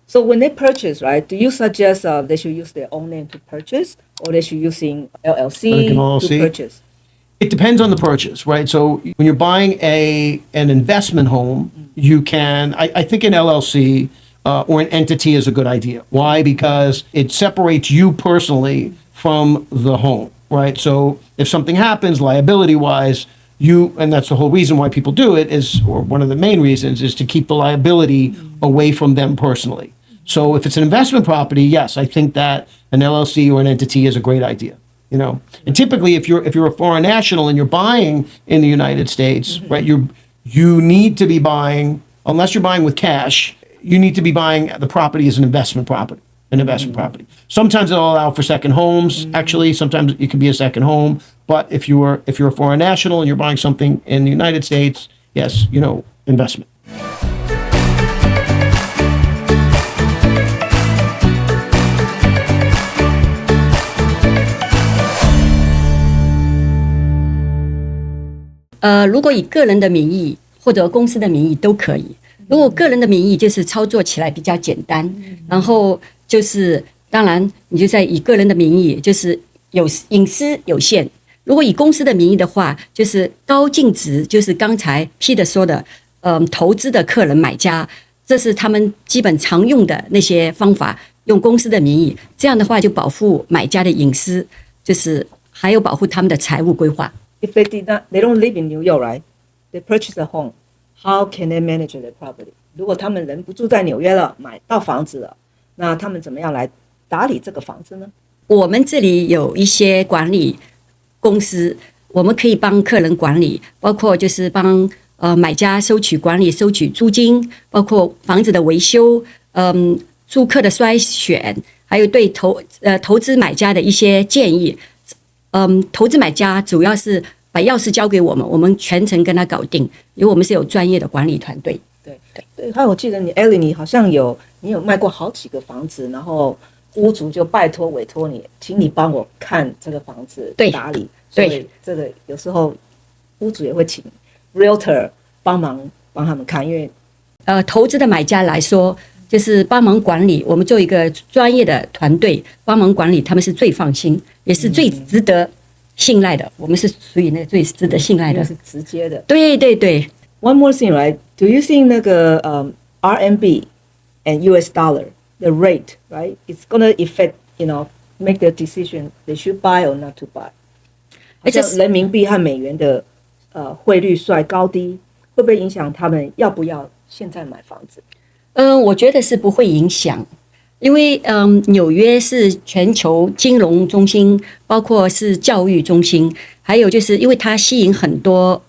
So when they purchase, right, do you suggest they should use their own name to purchase, or they should using LLC to purchase? It depends on the purchase, right? So when you're buying an investment home, you can, I think an LLC or an entity is a good idea. Why? Because it separates you personally from the home, right? So if something happens liability-wise, and that's the whole reason why people do it is, or one of the main reasons, is to keep the liability away from them personally. So if it's an investment property, yes, I think that an LLC or an entity is a great idea. You know, and typically, if you're a foreign national and you're buying in the United States, right, you need to be buying, unless you're buying with cash, you need to be buying the property as an investment property. Sometimes they'll allow for second homes. Actually, sometimes it can be a second home. But if you're a foreign national and you're buying something in the United States, yes, investment. 如果以个人的名义或者公司的名义都可以。如果个人的名义就是操作起来比较简单，然后就是当然你就在以个人的名义，就是有隐私有限。如果以公司的名义的话，就是高净值，就是刚才 Peter 说的，投资的客人买家，这是他们基本常用的那些方法，用公司的名义，这样的话就保护买家的隐私，就是还有保护他们的财务规划。If they don't live in New York, right? They purchase a home. How can they manage their property? 如果他们人不住在纽约了，买到房子了，那他们怎么样来打理这个房子呢？我们这里有一些管理公司，我们可以帮客人管理，包括就是帮买家收取管理、收取租金，包括房子的维修，租客的筛选，还有对投资买家的一些建议。投资买家主要是把钥匙交给我们，我们全程跟他搞定，因为我们是有专业的管理团队。对，还有我记得Ellie， 你好像有卖过好几个房子，然后屋主就委托你，请你帮我看这个房子打理。所以这个有时候屋主也会请 realtor 帮他们看，因为投资的买家来说，就是帮忙管理，我们做一个专业的团队帮忙管理，他们是最放心，也是最值得信赖的。我们是属于那个最值得信赖的，是直接的。对对对。One more thing, right? Do you think 那个RMB and US dollar the rate, right? It's gonna affect, make the decision they should buy or not to buy. 好像人民币和美元的汇率率高低，会不会影响他们要不要现在买房子？我觉得是不会影响，因为纽约是全球金融中心，包括是教育中心，还有就是因为它吸引很多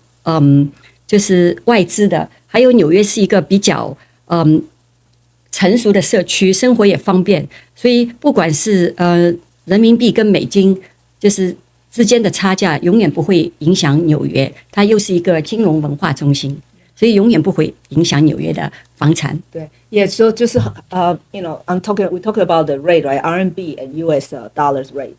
就是外资的，还有纽约是一个比较成熟的社区，生活也方便，所以不管是人民币跟美金就是之间的差价，永远不会影响纽约，它又是一个金融文化中心。所以永远不会影响纽约的房产。对，也说就是we talking about the rate, right? RMB and US dollars rate.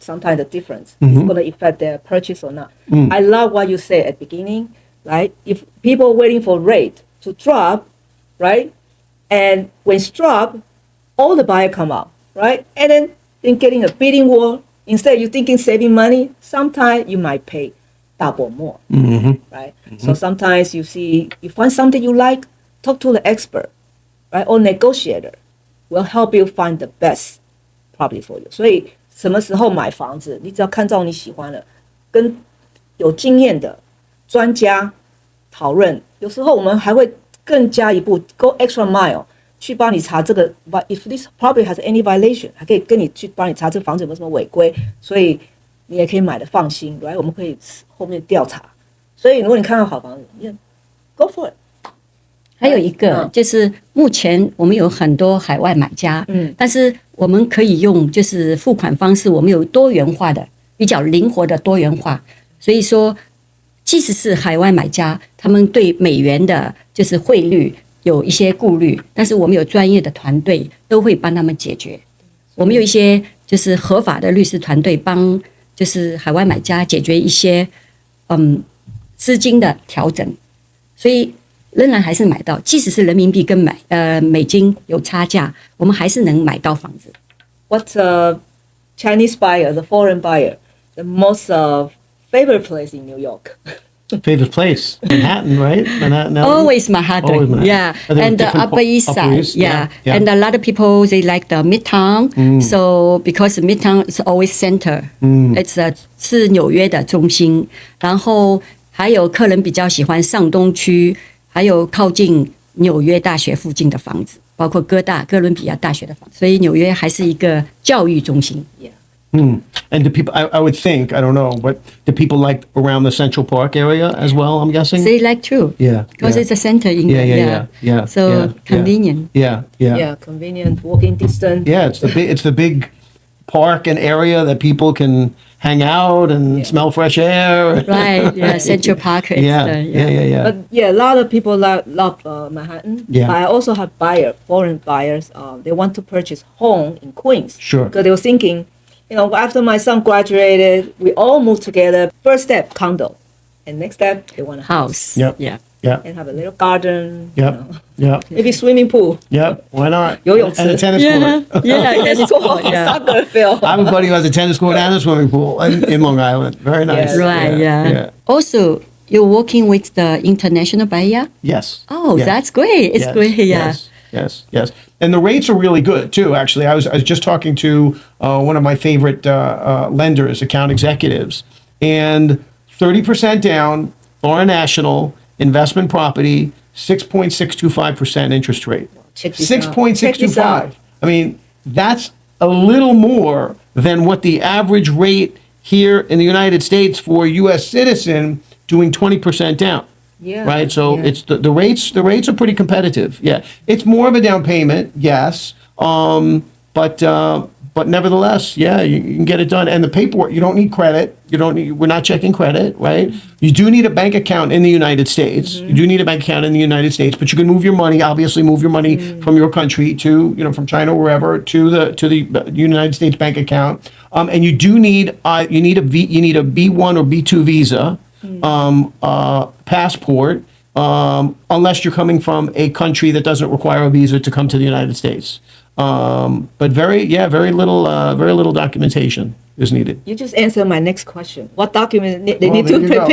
Sometimes the difference is going to affect their purchase or not. I love what you said at the beginning, right? If people waiting for rate to drop, right? And when it's drop, all the buyer come out, right? And then getting a bidding war. Instead, you thinking saving money. Sometimes you might pay double more, right? So sometimes you find something you like, talk to the expert, right? Or negotiator will help you find the best property for you. 所以什么时候买房子，你只要看到你喜欢的，跟有经验的专家讨论。有时候我们还会更加一步 ，go extra mile 去帮你查这个 ，but if this property has any violation， 还可以跟你去帮你查这个房子有没有什么违规，所以你也可以买的放心，来，我们可以后面调查。所以如果你看到好房子，你 go for it。还有一个就是目前我们有很多海外买家，但是我们可以用就是付款方式，我们有多元化的、比较灵活的多元化。所以说，即使是海外买家，他们对美元的就是汇率有一些顾虑，但是我们有专业的团队都会帮他们解决。我们有一些就是合法的律师团队帮就是海外买家解决一些资金的调整，所以仍然还是买到，即使是人民币跟美金有差价，我们还是能买到房子。What's a Chinese buyer, the foreign buyer, the most favorite place in New York? Favorite place, Manhattan, right? Manhattan. Always Manhattan. Always Manhattan. Yeah, Are there and the different Upper East Upper Side. East? Yeah. Yeah. And a lot of people they like the Midtown. So because Midtown is always center, it's 是纽约的中心。然后还有客人比较喜欢上东区，还有靠近纽约大学附近的房子，包括哥伦比亚大学的房子。所以纽约还是一个教育中心。Yeah. And do people, I would think, I don't know, but do people like around the Central Park area as well, I'm guessing? They like too. Yeah, Because yeah. it's a center in Yeah. So yeah, convenient. Yeah. Yeah, convenient, walking distance. Yeah, it's the big park and area that people can hang out and smell fresh air. Right. Yeah. Central Park. Is Yeah. But yeah, a lot of people love Manhattan. Yeah. But I also have foreign buyers. They want to purchase home in Queens. Sure. Because they were thinking, after my son graduated, we all moved together. First step, condo. And next step, they want a house. House. Yep. Yeah. And have a little garden. Yep. Maybe swimming pool. Yep. Why not? 游泳池。 And a tennis court. Tennis court, Soccer field. I have a buddy who has a tennis court and a swimming pool in Long Island. Very nice. Yes. Right. Yeah. Also, you're working with the international buyer. Yes. Oh, Yeah. that's great. It's Yes, great. Yeah. Yes. And the rates are really good too. Actually, I was just talking to one of my favorite lenders, account executives, and 30% down, foreign national investment property, 6.625% interest rate. Check this out. 6.625. I mean, that's a little more than what the average rate here in the United States for a U.S. citizen doing 20% down. Yeah. Right. So yeah. it's the rates are pretty competitive. Yeah. It's more of a down payment. Yes. But nevertheless, yeah, you can get it done. And the paperwork, you don't need credit. We're not checking credit, right? You do need a bank account in the United States. You do need a bank account in the United States, but you can move your money, obviously move your money from your country to, from China or wherever to the United States bank account. And you do need, you need a B1 or B2 visa, passport, unless you're coming from a country that doesn't require a visa to come to the United States. But very little documentation is needed. You just answered my next question. What document they Well, need there to you go.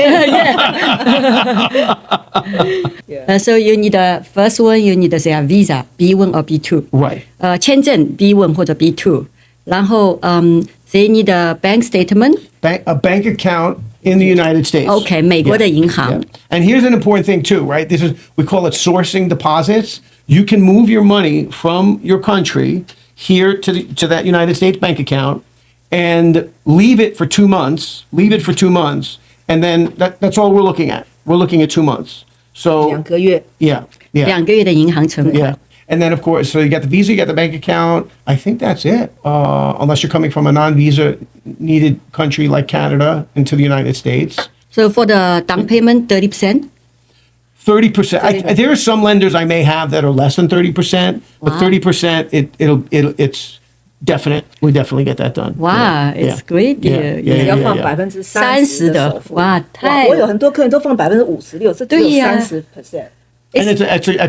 prepare? So you need first one, you need a visa B1 or B2. Right. 签证 B1 或者 B2. 然后they need a bank statement. A bank account in the United States. Okay, 美国的银行。 And here's an important thing too, right? We call it sourcing deposits. You can move your money from your country here to that United States bank account and leave it for 2 months. And then that's all we're looking at. We're looking at 2 months. So 2个月。 yeah. 2个月的银行存款。 Yeah. And then, of course, so you got the visa, you got the bank account. I think that's it. Unless you're coming from a non-visa needed country like Canada into the United States. So for the down payment, 30%. 30%. There are some lenders I may have that are less than 30%, but 30%, it's definite. We definitely get that done. Wow, it's great. Yeah. 要放30%的首付。哇，太。我有很多客人都放56%，这只有30%。And it's actually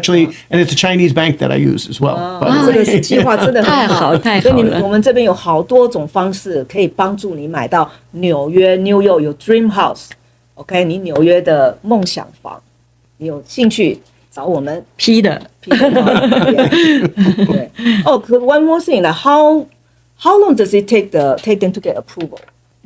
a Chinese bank that I use as well. But- 这个计划真的很太好太好了。所以我们这边有好多种方式可以帮助你买到纽约 New York 有 Dream House，OK， 你纽约的梦想房，你有兴趣找我们 P 的。对。Oh, one more thing, like how long does it take them to get approval?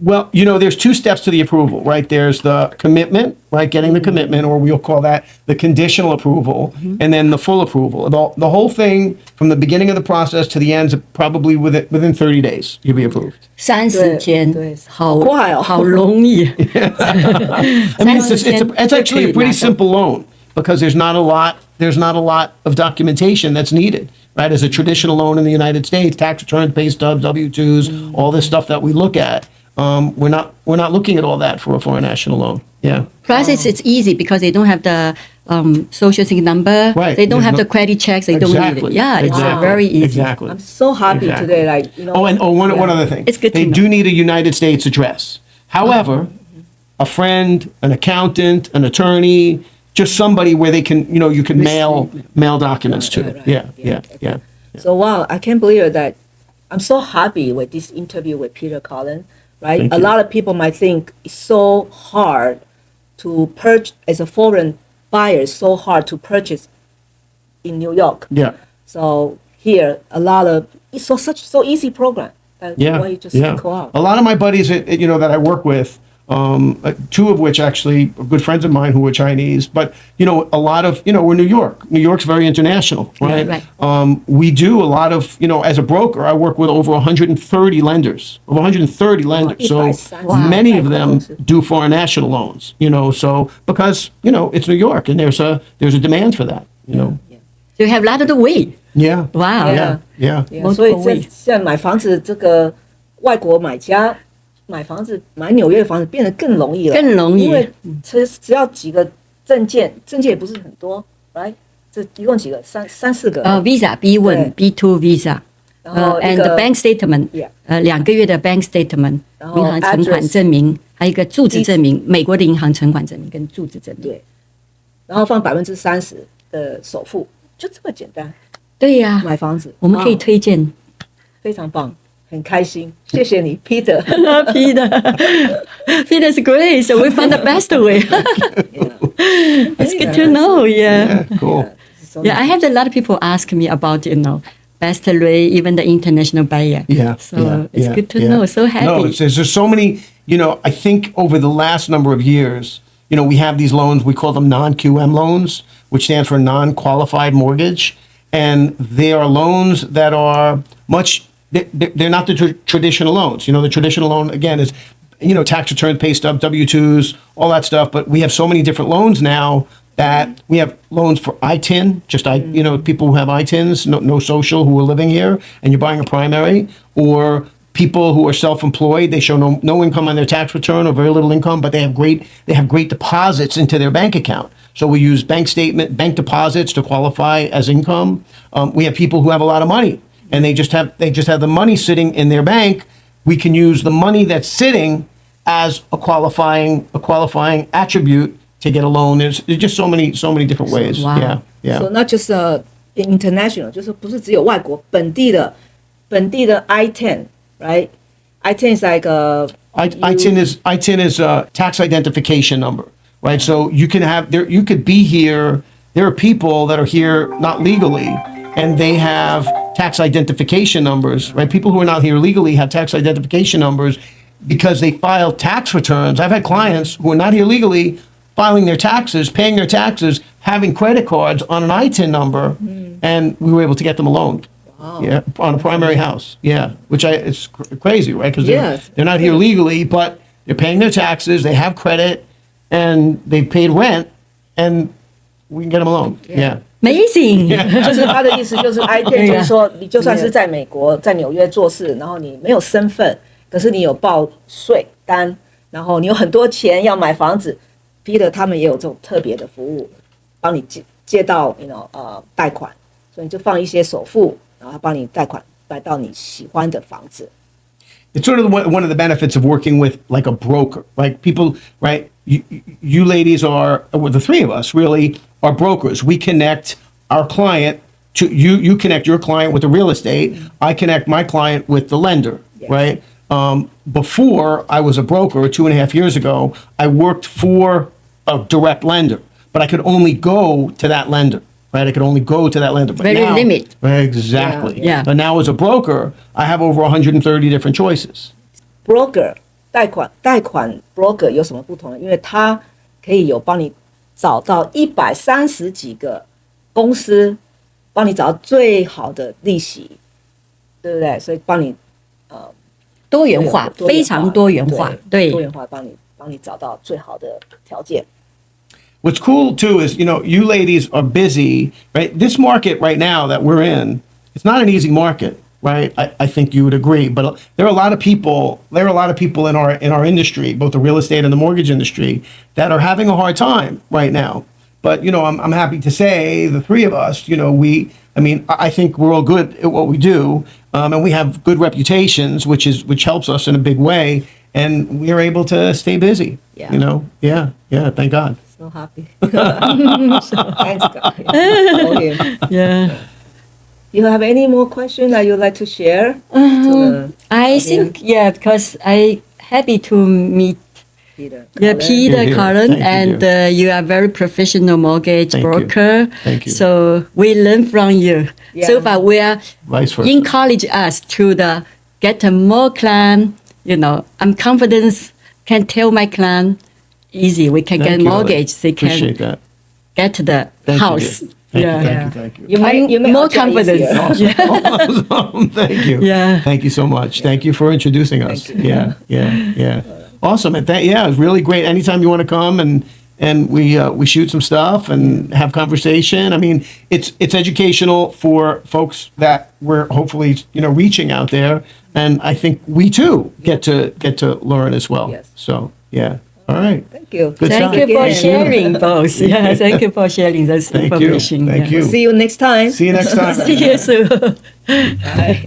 Well, there's 2 steps to the approval, right? There's the commitment, right? Getting the commitment, or we'll call that the conditional approval, and then the full approval. The whole thing from the beginning of the process to the end, probably within 30 days, you'll be approved. 30天，对好快哦好容易。 I mean, it's actually a pretty simple loan because there's not a lot of documentation that's needed, right? As a traditional loan in the United States, tax returns, pay stubs, W-2s, all this stuff that we look at. We're not looking at all that for a foreign national loan. Yeah. Plus, it's easy because they don't have the social security number. Right. They don't There's have no- the credit checks. They don't need it. Exactly. Yeah, it's Exactly. very easy. Exactly. I'm so happy Exactly. today, like One other thing. It's good to They know. do need a United States address. However, a friend, an accountant, an attorney, just somebody where they can, you can mail documents to. Right. Yeah. So wow, I can't believe that. I'm so happy with this interview with Peter Collins, right? Thank A you. lot of people might think it's so hard to purchase, as a foreign buyer, it's so hard to purchase in New York. Yeah. So here, it's so easy program. Why you just go out. A lot of my buddies, that I work with, two of which actually are good friends of mine who are Chinese, but, a lot of, we're New York. New York's very international, right? Right. We do a lot of, as a broker, I work with over 130 lenders, So many of them do foreign national loans, so because, it's New York and there's a demand for that, So you have a lot of the way. Yeah. Wow. Yeah. 所以现在买房子，这个外国买家买房子买纽约的房子变得更容易了，更容易因为只要几个证件也不是很多 ，right？ 这一共几个？三四个。Visa B1 B2 Visa，然后and the bank statement， 2个月的 bank statement， 银行存款证明，还有一个住址证明，美国的银行存款证明跟住址证明。对，然后放30%的首付，就这么简单。对呀，买房子我们可以推荐。非常棒，很开心，谢谢你 ，Peter。Peter's great, so we found the best way. It's good to know. Yeah. Cool. Yeah, I have a lot of people ask me about best way, even the international buyer. Yeah. So it's good to know. So happy. No, there's so many. I think over the last number of years, we have these loans. We call them non-QM loans, which stands for non-qualified mortgage. And they are loans that are they're not the traditional loans. The traditional loan, again, is, tax returns, pay stub, W-2s, all that stuff. But we have so many different loans now that we have loans for ITIN, people who have ITINs, no social, who are living here, and you're buying a primary, or people who are self-employed. They show no income on their tax return or very little income, but they have great deposits into their bank account. So we use bank deposits to qualify as income. We have people who have a lot of money and they just have the money sitting in their bank. We can use the money that's sitting as a qualifying attribute to get a loan. There's just so many different ways. Wow. Yeah. So not just international， 就是不是只有外国，本地的 ITIN, right? ITIN is like ITIN is a tax identification number. Right, so you could be here. There are people that are here not legally, and they have tax identification numbers. Right, people who are not here legally have tax identification numbers because they file tax returns. I've had clients who are not here legally filing their taxes, paying their taxes, having credit cards on an ITIN number, and we were able to get them a loan. Wow. Yeah, on a primary house. Yeah, it's crazy, right? Because they're not here legally, but they're paying their taxes. They have credit. And they paid rent, and we can get them a loan. Yeah. Amazing. 就是他的意思，就是 ITIN， 就是说你就算是在美国，在纽约做事，然后你没有身份，可是你有报税单，然后你有很多钱要买房子，Peter他们也有这种特别的服务，帮你借到贷款，所以你就放一些首付，然后帮你贷款买到你喜欢的房子。It's sort of one of the benefits of working with like a broker, right? People, right? You ladies or the three of us really are brokers. We connect our client to you. You connect your client with the real estate. I connect my client with the lender, right? Before I was a broker 2.5 years ago, I worked for a direct lender, but I could only go to that lender. Right, I could only go to that lender. But Very limit. Right, exactly. Yeah. But now as a broker, I have over 130 different choices. Broker 贷款 broker 有什么不同呢？因为他可以有帮你找到130几个公司，帮你找到最好的利息，对不对？所以帮你多元化，非常多元化，对，多元化帮你找到最好的条件。What's cool too is, you ladies are busy, right? This market right now that we're in, it's not an easy market, right? I think you would agree, but there are a lot of people in our industry, both the real estate and the mortgage industry, that are having a hard time right now. But, I'm happy to say the three of us, I think we're all good at what we do, and we have good reputations, which helps us in a big way, and we are able to stay busy. Yeah. Yeah, thank God. so happy. Thanks, God. Okay. Yeah. You have any more questions that you'd like to share? I think, because I happy to meet Peter. Peter Here. Cullen, Thank you, and you are very professional mortgage Thank you. broker. Thank you. So we learn from you. Yeah. So far, we are Vice versa. encourage us to get a more client. I'm confident can tell my client easy. We can Thank get you, mortgage. They Appreciate can that. get the Thank house. You, dear. Yeah. Thank you. Thank you. You make more our job confidence. easier. Awesome. Thank you. Yeah. Thank you so much. Thank you for introducing us. Thank you. Yeah. Awesome. And it was really great. Anytime you want to come and we shoot some stuff and have conversation. I mean, it's educational for folks that we're hopefully reaching out there, and I think we too get to learn as well. Yes. So yeah. All right. Thank you. Good Thank stuff. you for Again. sharing both. Yeah, thank you for sharing this Thank you. information. Thank Yeah. you. See you next time. See you next time. See you soon. Bye.